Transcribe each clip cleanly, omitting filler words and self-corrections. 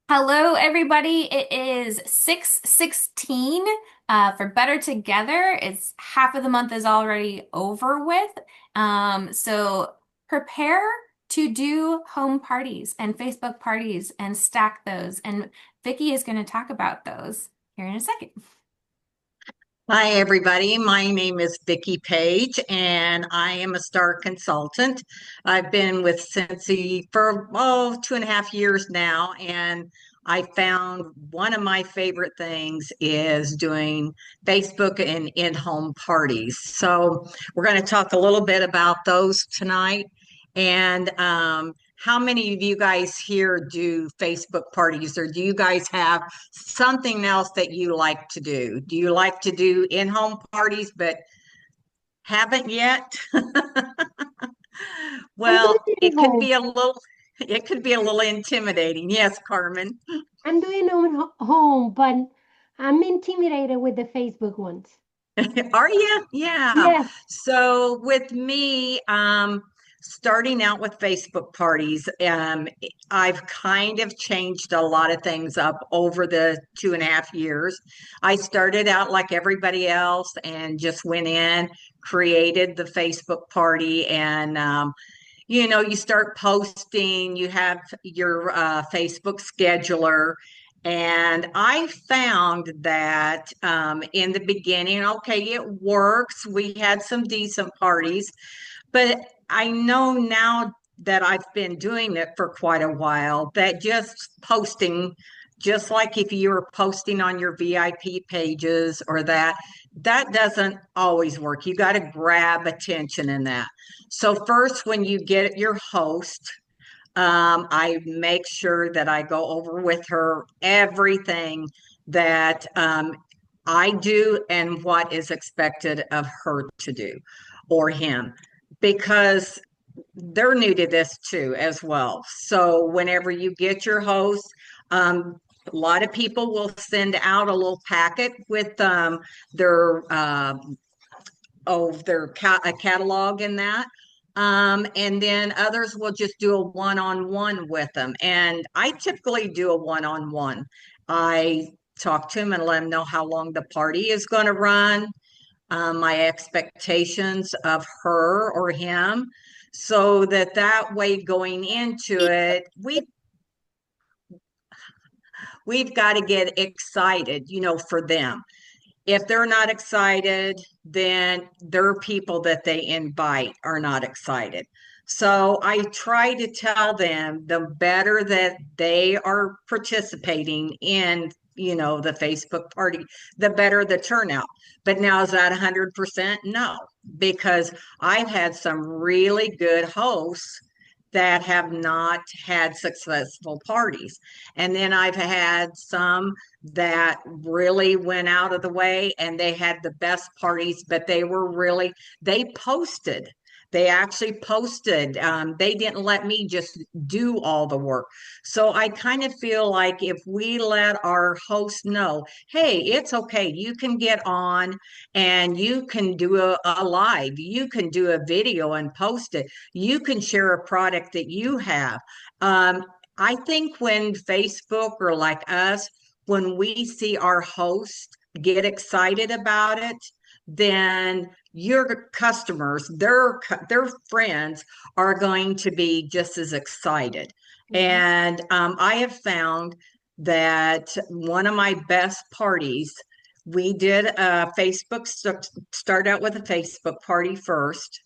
Hello, everybody. It is 6:16 for Better Together. It's half of the month is already over with. So prepare to do home parties and Facebook parties and stack those. And Vicky is going to talk about those here in a second. Hi, everybody. My name is Vicki Page, and I am a star consultant. I've been with Cincy for 2.5 years now, and I found one of my favorite things is doing Facebook and in-home parties. So we're going to talk a little bit about those tonight. And how many of you guys here do Facebook parties, or do you guys have something else that you like to do? Do you like to do in-home parties but haven't yet? I'm doing Well, it at home. it could be a little intimidating. Yes, Carmen. I'm doing it at home, but I'm intimidated with the Facebook ones. Are you? Yeah. Yes. So with me, starting out with Facebook parties, I've kind of changed a lot of things up over the 2.5 years. I started out like everybody else and just went in, created the Facebook party, and you start posting, you have your Facebook scheduler. And I found that in the beginning, okay, it works. We had some decent parties, but I know now that I've been doing it for quite a while that just posting, just like if you were posting on your VIP pages or that doesn't always work. You got to grab attention in that. So first, when you get your host, I make sure that I go over with her everything that I do and what is expected of her to do or him, because they're new to this too as well. So whenever you get your host, a lot of people will send out a little packet with their a catalog in that. And then others will just do a one-on-one with them. And I typically do a one-on-one. I talk to them and let them know how long the party is going to run, my expectations of her or him, so that way going into it, we've got to get excited, for them. If they're not excited, then their people that they invite are not excited. So I try to tell them the better that they are participating in, the Facebook party, the better the turnout. But now is that 100%? No, because I've had some really good hosts that have not had successful parties. And then I've had some that really went out of the way and they had the best parties, but they posted. They actually posted. They didn't let me just do all the work. So I kind of feel like if we let our host know, hey, it's okay, you can get on and you can do a live, you can do a video and post it, you can share a product that you have. Um, I think when Facebook or like us, when we see our host get excited about it, then your customers, their friends are going to be just as excited. Mhm. And I have found that one of my best parties, we did a start out with a Facebook party first.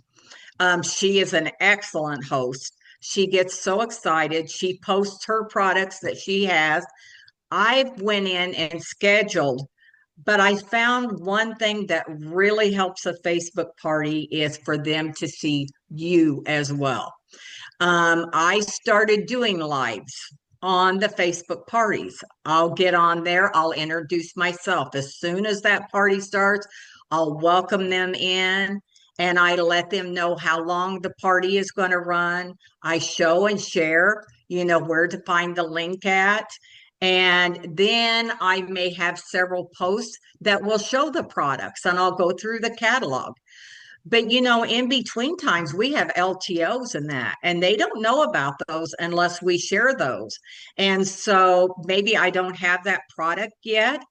She is an excellent host. She gets so excited. She posts her products that she has. I went in and scheduled, but I found one thing that really helps a Facebook party is for them to see you as well. I started doing lives on the Facebook parties. I'll get on there, I'll introduce myself. As soon as that party starts, I'll welcome them in and I let them know how long the party is going to run. I show and share, where to find the link at. And then I may have several posts that will show the products and I'll go through the catalog. But in between times we have LTOs and that, and they don't know about those unless we share those. And so maybe I don't have that product yet,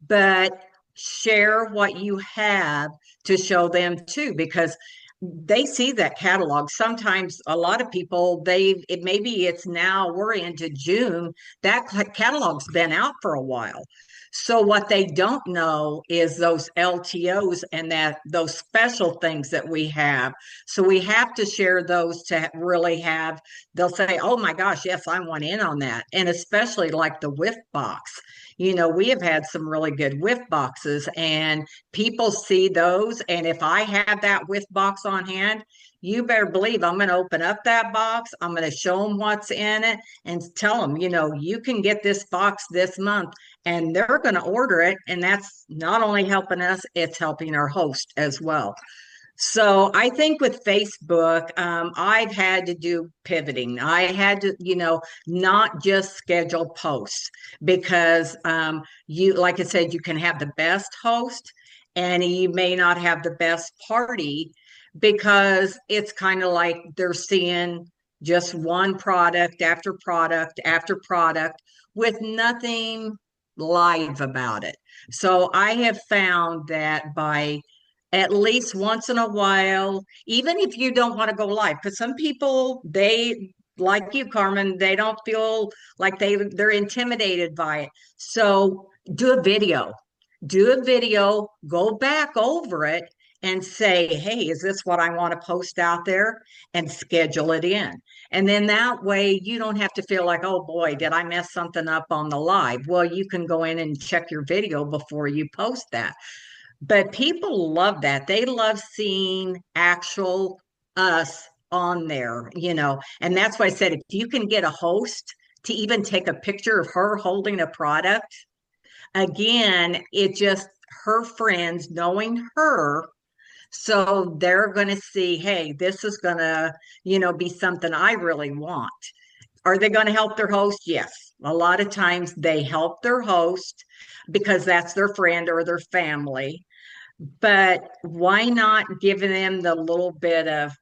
but share what you have to show them too, because they see that catalog. Sometimes a lot of people, maybe it's now we're into June, that catalog's been out for a while. So what they don't know is those LTOs and that those special things that we have. So we have to share those to really have, they'll say, oh my gosh, yes, I want in on that. And especially like the Whiff box. We have had some really good Whiff boxes, and people see those. And if I have that Whiff box on hand, you better believe I'm going to open up that box. I'm going to show them what's in it and tell them, you can get this box this month, and they're going to order it. And that's not only helping us, it's helping our host as well. So I think with Facebook, I've had to do pivoting. I had to, not just schedule posts, because like I said, you can have the best host and you may not have the best party, because it's kind of like they're seeing just one product after product after product with nothing live about it. So I have found that by at least once in a while, even if you don't want to go live, because some people, they like you, Carmen, they don't feel like they're intimidated by it. So do a video, go back over it and say, hey, is this what I want to post out there? And schedule it in. And then that way you don't have to feel like, oh boy, did I mess something up on the live? Well, you can go in and check your video before you post that. But people love that. They love seeing actual us on there, and that's why I said, if you can get a host to even take a picture of her holding a product, again, it just her friends knowing her. So they're going to see, hey, this is going to, be something I really want. Are they going to help their host? Yes. A lot of times they help their host because that's their friend or their family. But why not give them the little bit of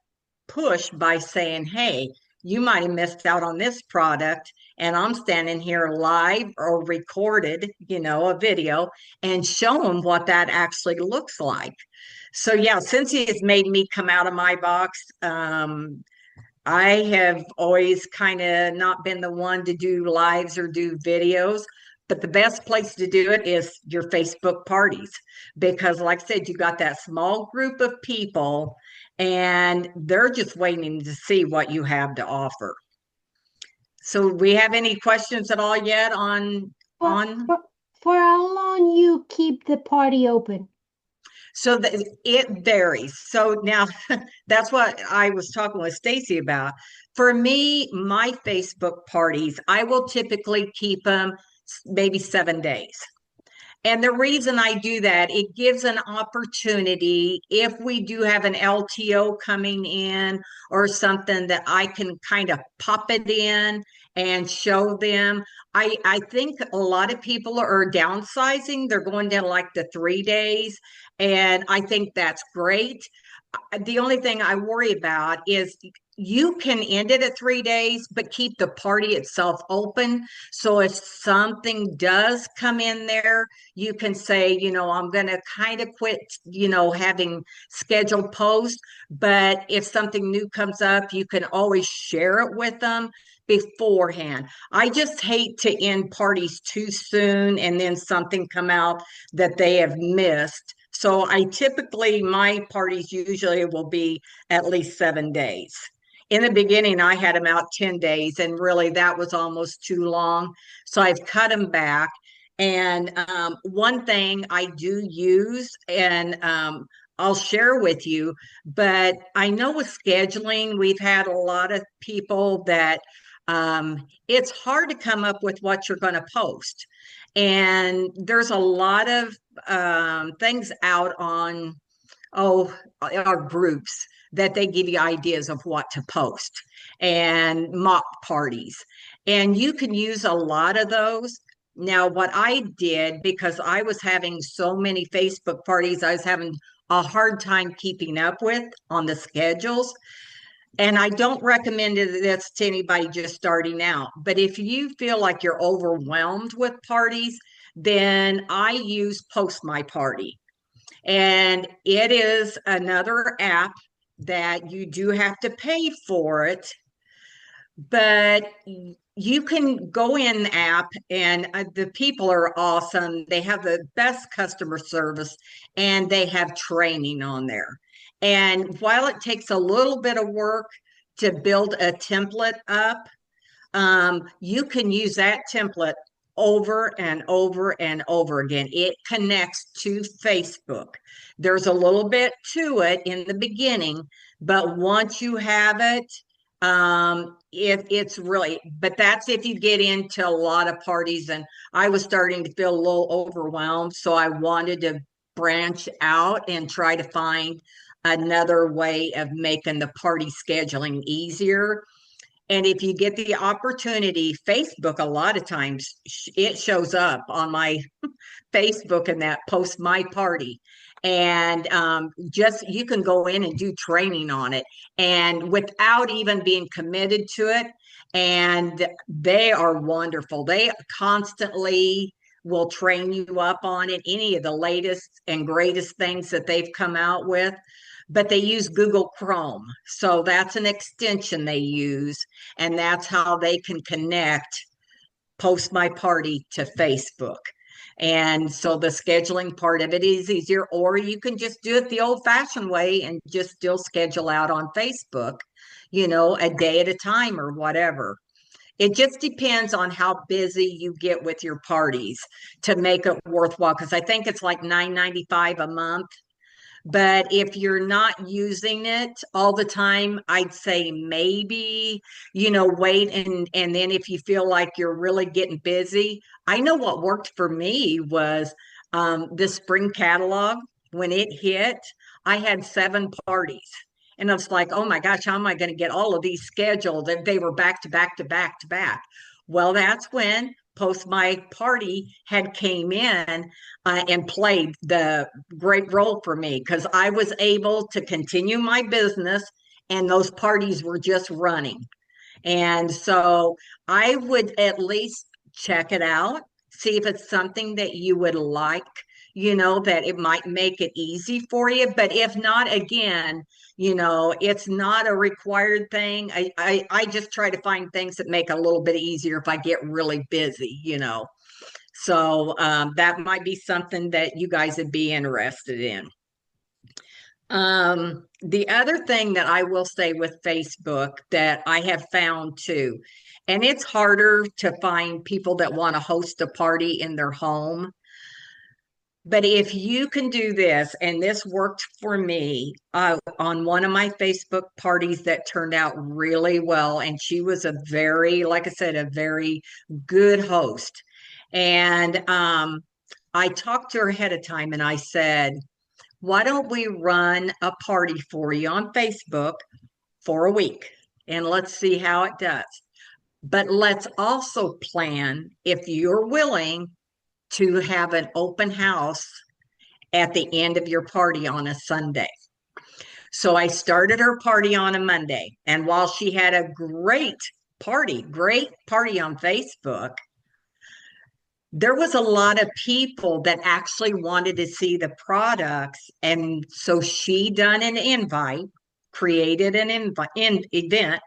push by saying, hey, you might have missed out on this product, and I'm standing here live or recorded, a video, and show them what that actually looks like. So yeah, since he has made me come out of my box, I have always kind of not been the one to do lives or do videos, but the best place to do it is your Facebook parties, because, like I said, you got that small group of people and they're just waiting to see what you have to offer. So, we have any questions at all yet on For, on? for, for how long you keep the party open? So it varies. So now that's what I was talking with Stacy about. For me, my Facebook parties, I will typically keep them maybe 7 days. And the reason I do that, it gives an opportunity if we do have an LTO coming in or something, that I can kind of pop it in and show them. I think a lot of people are downsizing. They're going down like the 3 days. And I think that's great. The only thing I worry about is you can end it at 3 days, but keep the party itself open. So if something does come in there, you can say, I'm going to kind of quit, having scheduled posts. But if something new comes up, you can always share it with them beforehand. I just hate to end parties too soon and then something come out that they have missed. So I typically, my parties usually will be at least 7 days. In the beginning, I had them out 10 days, and really that was almost too long. So I've cut them back. And one thing I do use, and I'll share with you, but I know with scheduling, we've had a lot of people that it's hard to come up with what you're going to post. And there's a lot of things out on our groups that they give you ideas of what to post and mock parties, and you can use a lot of those. Now, what I did, because I was having so many Facebook parties, I was having a hard time keeping up with on the schedules. And I don't recommend this to anybody just starting out. But if you feel like you're overwhelmed with parties, then I use Post My Party. And it is another app that you do have to pay for it, but you can go in the app and the people are awesome. They have the best customer service and they have training on there. And while it takes a little bit of work to build a template up, you can use that template over and over and over again. It connects to Facebook. There's a little bit to it in the beginning, but once you have it, it's really, but that's if you get into a lot of parties. And I was starting to feel a little overwhelmed, so I wanted to branch out and try to find another way of making the party scheduling easier. And if you get the opportunity, Facebook, a lot of times it shows up on my Facebook and that Post My Party. And just you can go in and do training on it and without even being committed to it. And they are wonderful. They constantly will train you up on it, any of the latest and greatest things that they've come out with. But they use Google Chrome. So that's an extension they use. And that's how they can connect Post My Party to Facebook. And so the scheduling part of it is easier, or you can just do it the old fashioned way and just still schedule out on Facebook, a day at a time or whatever. It just depends on how busy you get with your parties to make it worthwhile. Because I think it's like $9.95 a month, but if you're not using it all the time, I'd say maybe, wait, and then if you feel like you're really getting busy, I know what worked for me was the spring catalog. When it hit, I had 7 parties. And I was like, oh my gosh, how am I going to get all of these scheduled? And they were back to back to back to back. Well, that's when Post My Party had came in and played the great role for me because I was able to continue my business and those parties were just running. And so I would at least check it out, see if it's something that you would like, that it might make it easy for you. But if not, again, it's not a required thing. I just try to find things that make it a little bit easier if I get really busy. So that might be something that you guys would be interested in. The other thing that I will say with Facebook that I have found too, and it's harder to find people that want to host a party in their home. But if you can do this, and this worked for me on one of my Facebook parties that turned out really well, and she was a very, like I said, a very good host. And I talked to her ahead of time and I said, why don't we run a party for you on Facebook for a week and let's see how it does. But let's also plan, if you're willing, to have an open house at the end of your party on a Sunday. So I started her party on a Monday. And while she had a great party on Facebook, there was a lot of people that actually wanted to see the products. And so she done an invite, created an event,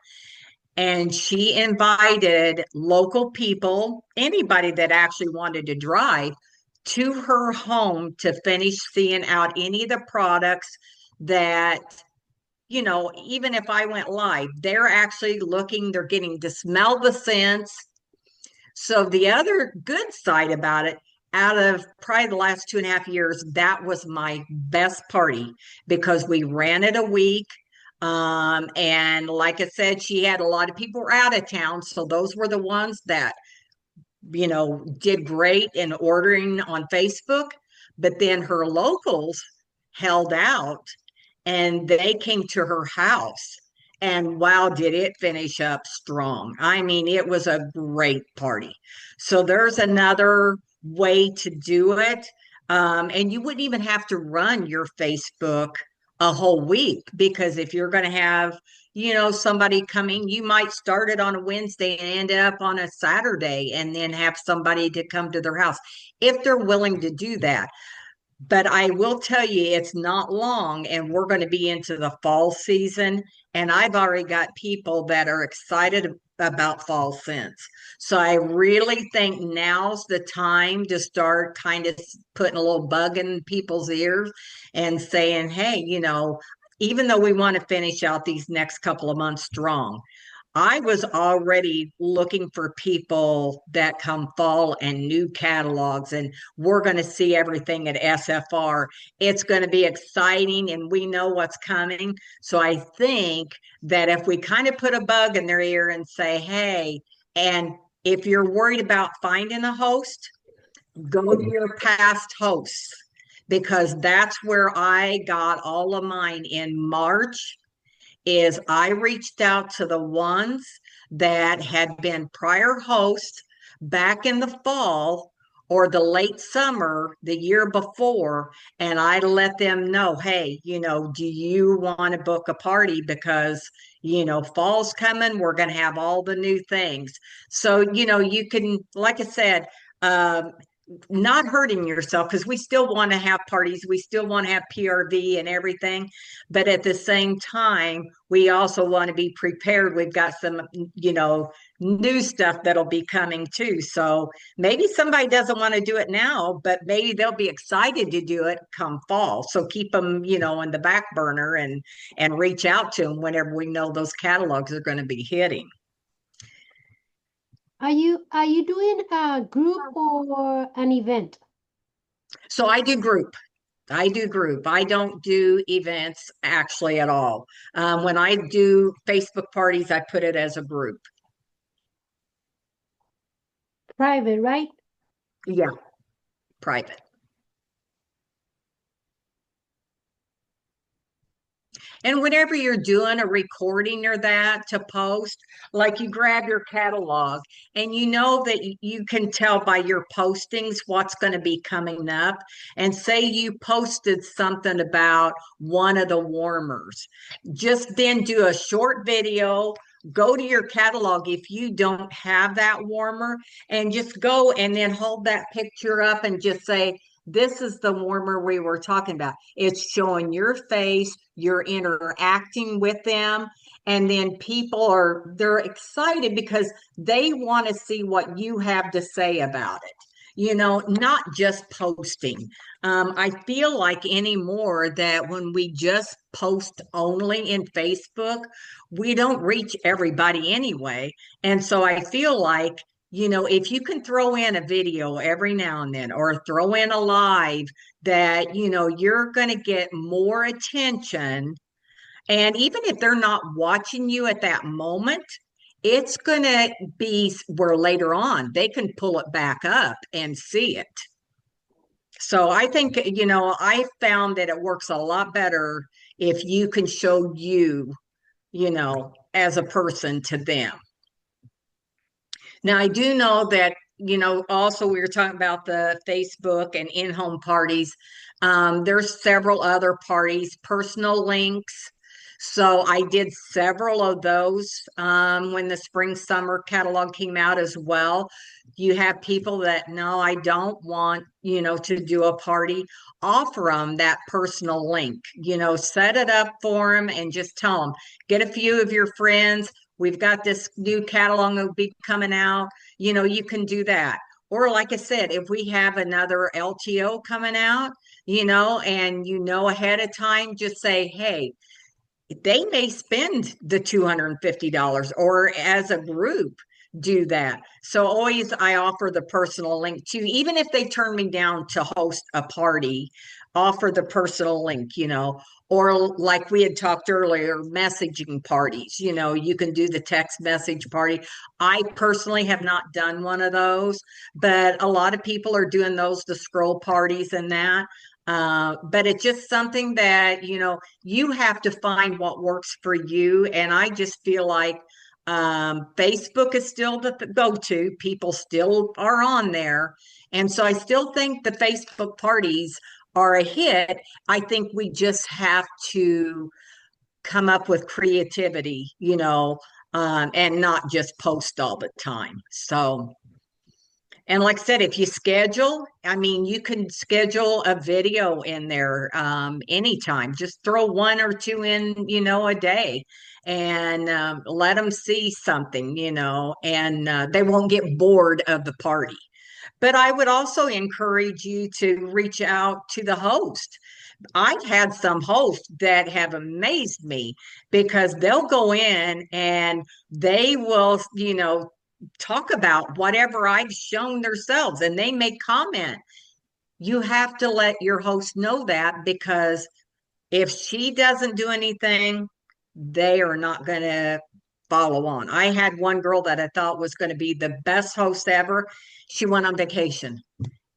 and she invited local people, anybody that actually wanted to drive to her home to finish seeing out any of the products that, even if I went live, they're actually looking, they're getting to smell the scents. So the other good side about it, out of probably the last 2.5 years, that was my best party because we ran it a week. And like I said, she had a lot of people were out of town. So those were the ones that, did great in ordering on Facebook. But then her locals held out and they came to her house And wow, did it finish up strong. I mean, it was a great party. So there's another way to do it. And you wouldn't even have to run your Facebook a whole week, because if you're going to have, somebody coming, you might start it on a Wednesday and end up on a Saturday and then have somebody to come to their house if they're willing to do that. But I will tell you, it's not long, and we're going to be into the fall season. And I've already got people that are excited about fall scents. So I really think now's the time to start kind of putting a little bug in people's ears and saying, hey, even though we want to finish out these next couple of months strong, I was already looking for people that come fall and new catalogs, and we're going to see everything at SFR. It's going to be exciting, and we know what's coming. So I think that if we kind of put a bug in their ear and say, hey, and if you're worried about finding a host, go to your past hosts, because that's where I got all of mine in March. Is I reached out to the ones that had been prior hosts back in the fall or the late summer the year before, and I let them know, hey, do you want to book a party? Because fall's coming, we're going to have all the new things. So you can, like I said, um, not hurting yourself, because we still want to have parties, we still want to have PRV and everything, but at the same time we also want to be prepared. We've got some new stuff that'll be coming too. So maybe somebody doesn't want to do it now, but maybe they'll be excited to do it come fall. So keep them in the back burner, and reach out to them whenever we know those catalogs are going to be hitting. Are you doing a group or an event? So I do group. I don't do events actually at all. When I do Facebook parties, I put it as a group. Private, right? Yeah, private. And whenever you're doing a recording or that to post, like you grab your catalog, and you know that you can tell by your postings what's going to be coming up. And say you posted something about one of the warmers, just then do a short video. Go to your catalog if you don't have that warmer, and just go and then hold that picture up and just say, this is the warmer we were talking about. It's showing your face, you're interacting with them, and then they're excited because they want to see what you have to say about it. Not just posting. I feel like anymore that when we just post only in Facebook, we don't reach everybody anyway. And so I feel like, if you can throw in a video every now and then, or throw in a live, that, you're going to get more attention. And even if they're not watching you at that moment, it's going to be where later on they can pull it back up and see it. So I think, I found that it works a lot better if you can show as a person to them. Now, I do know that, also we were talking about the Facebook and in-home parties. There's several other parties, personal links. So I did several of those when the spring summer catalog came out as well. You have people that, no, I don't want, to do a party. Offer them that personal link, set it up for them and just tell them, get a few of your friends. We've got this new catalog that will be coming out. You can do that. Or like I said, if we have another LTO coming out, and ahead of time, just say, hey, they may spend the $250, or as a group do that. So always I offer the personal link too, even if they turn me down to host a party, offer the personal link, or like we had talked earlier, messaging parties, you can do the text message party. I personally have not done one of those, but a lot of people are doing those, the scroll parties and that. But it's just something that, you have to find what works for you. And I just feel like Facebook is still the go-to. People still are on there. And so I still think the Facebook parties are a hit. I think we just have to come up with creativity, and not just post all the time. So, and like I said, if you schedule, I mean, you can schedule a video in there anytime. Just throw one or two in, a day and let them see something, and they won't get bored of the party. But I would also encourage you to reach out to the host. I've had some hosts that have amazed me because they'll go in and they will, talk about whatever I've shown themselves and they may comment. You have to let your host know that because if she doesn't do anything, they are not going to follow on. I had one girl that I thought was going to be the best host ever. She went on vacation.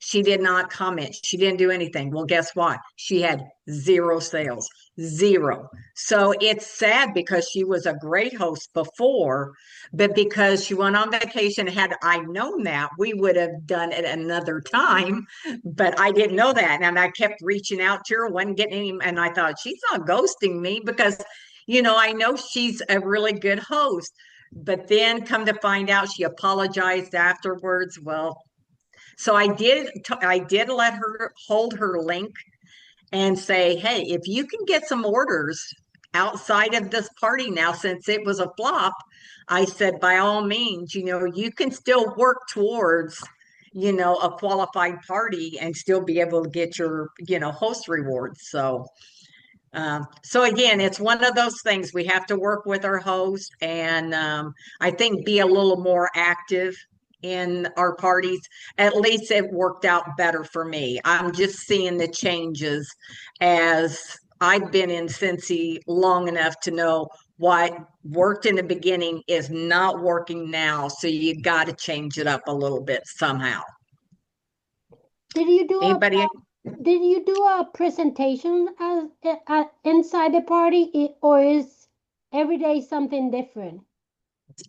She did not comment. She didn't do anything. Well, guess what? She had zero sales, zero. So it's sad because she was a great host before, but because she went on vacation, had I known that, we would have done it another time. But I didn't know that. And I kept reaching out to her, wasn't getting any. And I thought, she's not ghosting me because, I know she's a really good host. But then come to find out, she apologized afterwards. Well, so I did let her hold her link and say, hey, if you can get some orders outside of this party now, since it was a flop, I said, by all means, you can still work towards, a qualified party and still be able to get your, host rewards. So again, it's one of those things we have to work with our host and I think be a little more active in our parties. At least it worked out better for me. I'm just seeing the changes as I've been in Cincy long enough to know what worked in the beginning is not working now. So you got to change it up a little bit somehow. Did you do a Anybody? did you do a presentation inside the party, or is every day something different?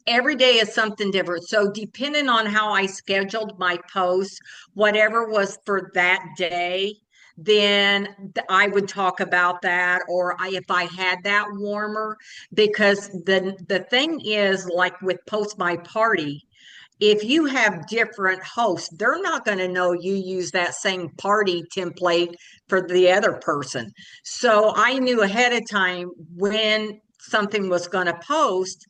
Every day is something different. So depending on how I scheduled my posts, whatever was for that day, then I would talk about that, or if I had that warmer, because the thing is, like with Post My Party, if you have different hosts, they're not going to know you use that same party template for the other person. So I knew ahead of time when something was going to post,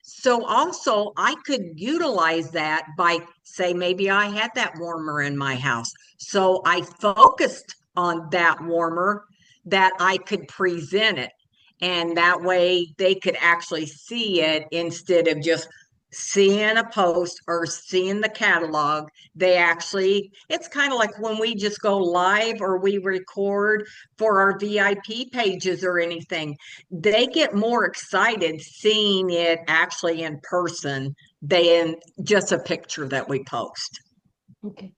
so also I could utilize that by say maybe I had that warmer in my house. So I focused on that warmer that I could present it. And that way they could actually see it instead of just seeing a post or seeing the catalog. They actually, it's kind of like when we just go live or we record for our VIP pages or anything, they get more excited seeing it actually in person than just a picture that we post. Okay.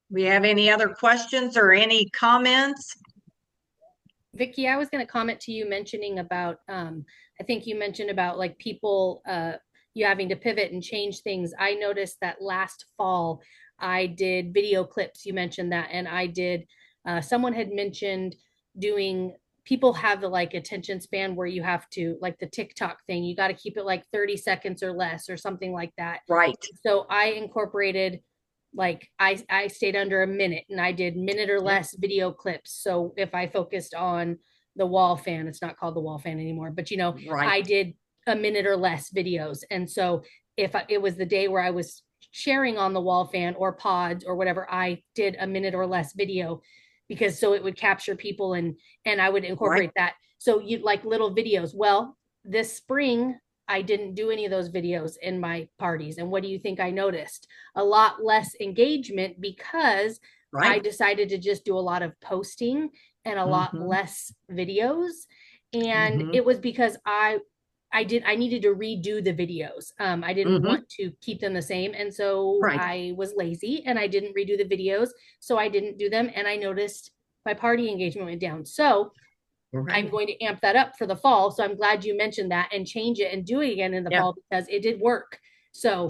We have any other questions or any comments? Vicky, I was going to comment to you mentioning about, I think you mentioned about like people, you having to pivot and change things. I noticed that last fall I did video clips. You mentioned that. And I did, someone had mentioned doing, people have the like attention span where you have to, like the TikTok thing, you got to keep it like 30 seconds or less or something like that. Right. So I incorporated like I stayed under a minute and I did minute or less video clips. So if I focused on the wall fan, it's not called the wall fan anymore, but Right. I did a minute or less videos. And so if it was the day where I was sharing on the wall fan or pods or whatever, I did a minute or less video because so it would capture people and I would incorporate that. So you like little videos. Well, this spring I didn't do any of those videos in my parties. And what do you think I noticed? A lot less engagement because I decided to just do a lot of posting and a lot less videos. And it was because I needed to redo the videos. I didn't Hmm. want to keep them the same. And so Right. I was lazy and I didn't redo the videos. So I didn't do them. And I noticed my party engagement went down. So I'm Right. going to amp that up for the fall. So I'm glad you mentioned that and change it and do it again in the Yeah. fall because it did work. So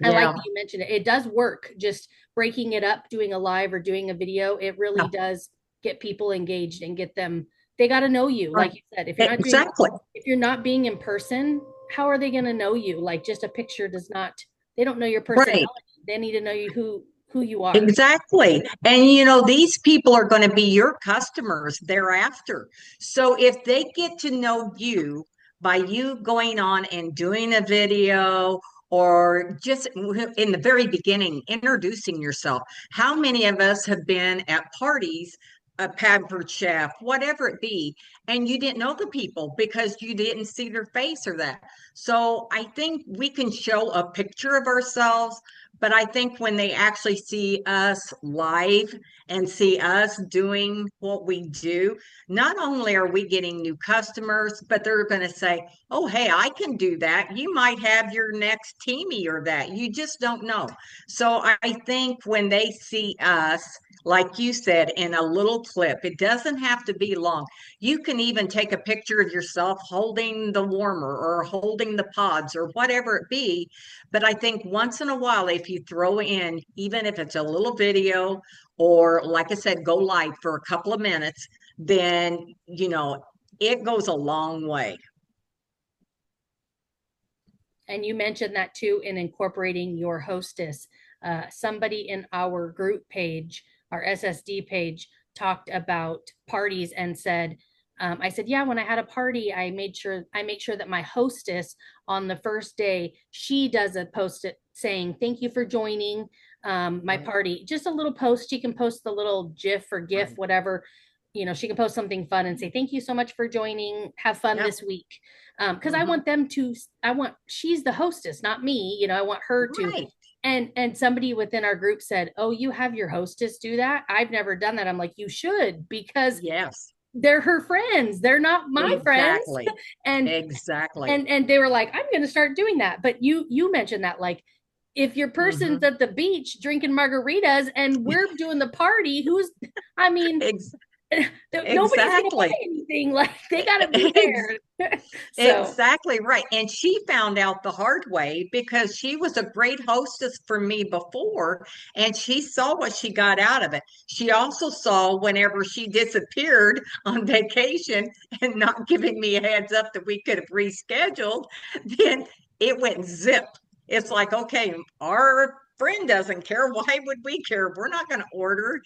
I like Yeah. that you mentioned it. It does work. Just breaking it up, doing a live or doing a video, it really Yeah. does get people engaged and get them. They got to know you, Right. like you said. Exactly. If you're not being in person, how are they going to know you? Like just a picture does not. They don't know your Right. personality. They need to know you who you are. Exactly. And these people are going to be your customers thereafter. So if they get to know you by you going on and doing a video or just in the very beginning, introducing yourself, how many of us have been at parties, a pampered chef, whatever it be, and you didn't know the people because you didn't see their face or that. So I think we can show a picture of ourselves, but I think when they actually see us live and see us doing what we do, not only are we getting new customers, but they're going to say, oh, hey, I can do that. You might have your next teamie or that. You just don't know. So I think when they see us, like you said, in a little clip, it doesn't have to be long. You can even take a picture of yourself holding the warmer or holding the pods or whatever it be. But I think once in a while, if you throw in, even if it's a little video or, like I said, go live for a couple of minutes, then, it goes a long way. And you mentioned that too in incorporating your hostess. Somebody in our group page, our SSD page, talked about parties and said, I said, yeah, when I had a party, I make sure that my hostess on the first day, she does a post it saying, thank you for joining my Right. party. Just a little post. She can post the little GIF or GIF, Right. whatever. She can post something fun and say, thank you so much for joining. Have fun Yeah. this week. Because I Hmm. want them to, she's the hostess, not me. I want her to. Right. And somebody within our group said, oh, you have your hostess do that? I've never done that. I'm like, you should, because Yes. they're her friends. They're not my friends. Exactly. and Exactly. and they were like, I'm going to start doing that. But you mentioned that, like, if your person's Hmm. at the beach drinking margaritas and we're doing the party, I mean, Ex nobody's going to buy exactly. anything. Like, they got to be there. So Exactly right. And she found out the hard way because she was a great hostess for me before, and she saw what she got out of it. She also saw whenever she disappeared on vacation and not giving me a heads up that we could have rescheduled, then it went zip. It's like, okay, our friend doesn't care. Why would we care? We're not going to order.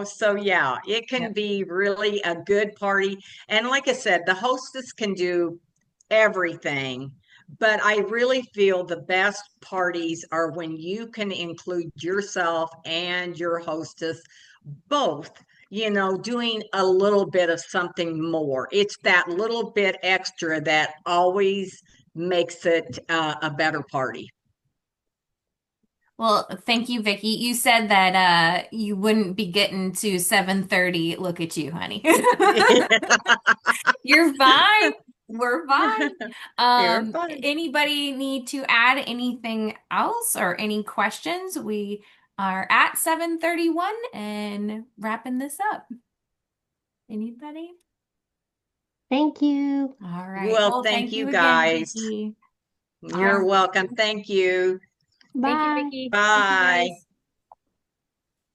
So, yeah, it can yep. be really a good party. And like I said, the hostess can do everything, but I really feel the best parties are when you can include yourself and your hostess both, doing a little bit of something more. It's that little bit extra that always makes it a better party. Well, thank you, Vicky. You said that you wouldn't be getting to 7:30. Look at you, honey. You're fine. We're fine. You're fun. Anybody need to add anything else or any questions? We are at 7:31 and wrapping this up. Anybody? Thank you. All right. Well, Well, thank thank you you again, guys. Vicky. All You're right. welcome. Thank you. Thank you, Bye. Vicki. Thank you, Bye. guys.